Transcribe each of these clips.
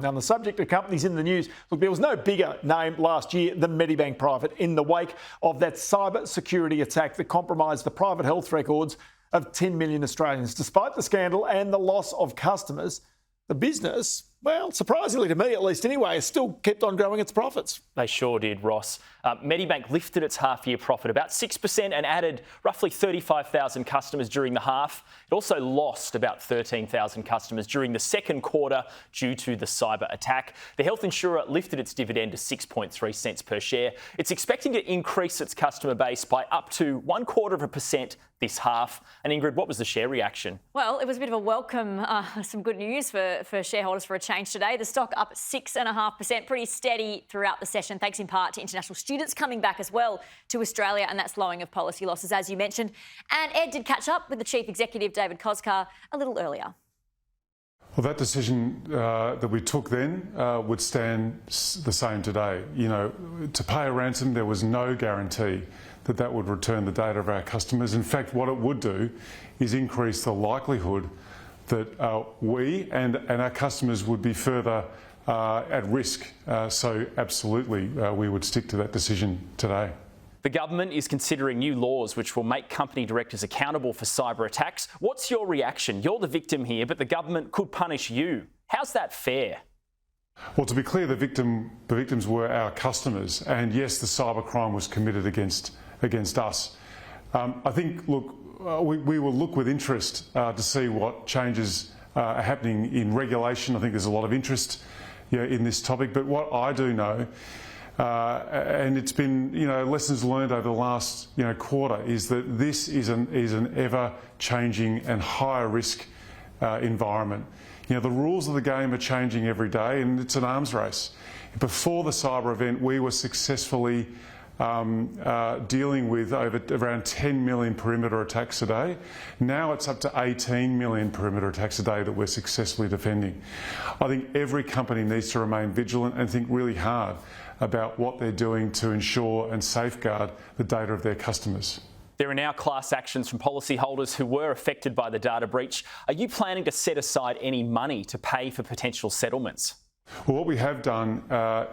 Now, on the subject of companies in the news, look, there was no bigger name last year than Medibank Private in the wake of that cyber security attack that compromised the private health records of 10 million Australians. Despite the scandal and the loss of customers, the business, well, surprisingly to me at least anyway, has still kept on growing its profits. They sure did, Ross. Medibank lifted its half-year profit about 6% and added roughly 35,000 customers during the half. It also lost about 13,000 customers during the second quarter due to the cyber attack. The health insurer lifted its dividend to 6.3 cents per share. It's expecting to increase its customer base by up to 0.25% this half. And Ingrid, what was the share reaction? Well, it was a bit of a welcome, some good news for shareholders for a change today. The stock up 6.5%, pretty steady throughout the session, thanks in part to international students coming back as well to Australia and that slowing of policy losses, as you mentioned. And Ed did catch up with the Chief Executive, David Koczkar, a little earlier. Well, that decision that we took then would stand the same today. You know, to pay a ransom, there was no guarantee that that would return the data of our customers. In fact, what it would do is increase the likelihood that we and our customers would be further at risk. So absolutely, we would stick to that decision today. The government is considering new laws which will make company directors accountable for cyber attacks. What's your reaction? You're the victim here, but the government could punish you. How's that fair? Well, to be clear, the victims were our customers, and yes, the cybercrime was committed against us. I think, look, we will look with interest to see what changes are happening in regulation. I think there's a lot of interest, in this topic. But what I do know, and it's been, lessons learned over the last, quarter, is that this is an ever-changing and higher risk environment. The rules of the game are changing every day, and it's an arms race. Before the cyber event, we were successfully dealing with around 10 million perimeter attacks a day. Now it's up to 18 million perimeter attacks a day that we're successfully defending. I think every company needs to remain vigilant and think really hard about what they're doing to ensure and safeguard the data of their customers. There are now class actions from policyholders who were affected by the data breach. Are you planning to set aside any money to pay for potential settlements? Well, what we have done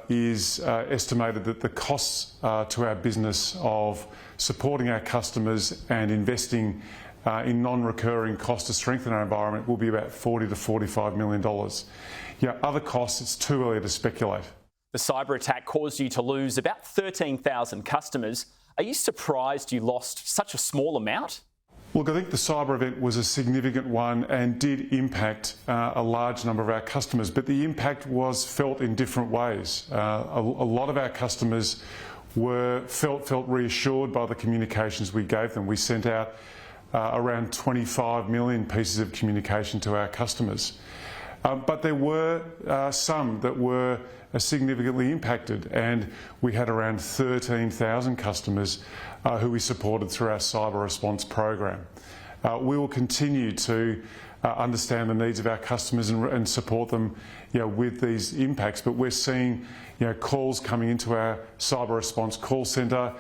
is estimated that the costs to our business of supporting our customers and investing in non-recurring costs to strengthen our environment will be about $40 to $45 million. Other costs, it's too early to speculate. The cyber attack caused you to lose about 13,000 customers. Are you surprised you lost such a small amount? Look, I think the cyber event was a significant one and did impact a large number of our customers, but the impact was felt in different ways. A lot of our customers felt reassured by the communications we gave them. We sent out around 25 million pieces of communication to our customers. But there were some that were significantly impacted, and we had around 13,000 customers who we supported through our cyber response program. We will continue to understand the needs of our customers and support them with these impacts, but we're seeing calls coming into our cyber response call centre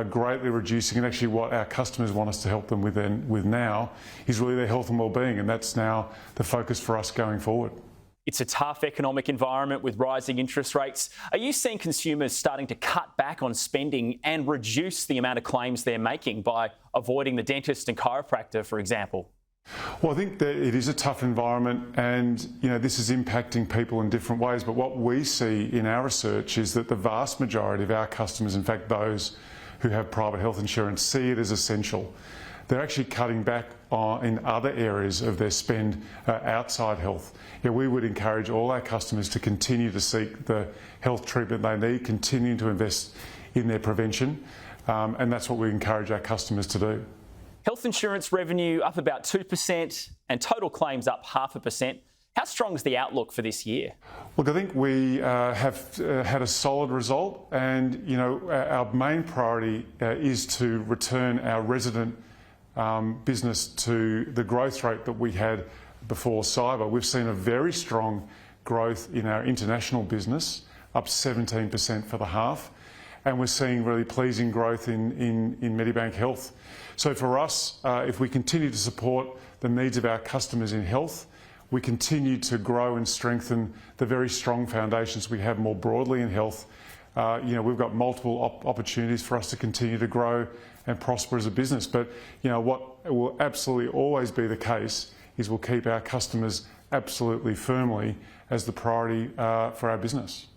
greatly reducing, and actually what our customers want us to help them with now is really their health and wellbeing, and that's now the focus for us going forward. It's a tough economic environment with rising interest rates. Are you seeing consumers starting to cut back on spending and reduce the amount of claims they're making by avoiding the dentist and chiropractor, for example? Well, I think that it is a tough environment, and this is impacting people in different ways. But what we see in our research is that the vast majority of our customers, in fact those who have private health insurance, see it as essential. They're actually cutting back in other areas of their spend outside health. We would encourage all our customers to continue to seek the health treatment they need, continue to invest in their prevention, and that's what we encourage our customers to do. Health insurance revenue up about 2% and total claims up 0.5%. How strong is the outlook for this year? Look, I think we have had a solid result, and our main priority is to return our resident business to the growth rate that we had before cyber. We've seen a very strong growth in our international business, up 17% for the half, and we're seeing really pleasing growth in Medibank Health. So for us, if we continue to support the needs of our customers in health, we continue to grow and strengthen the very strong foundations we have more broadly in health. We've got multiple opportunities for us to continue to grow and prosper as a business. But what will absolutely always be the case is we'll keep our customers absolutely firmly as the priority for our business.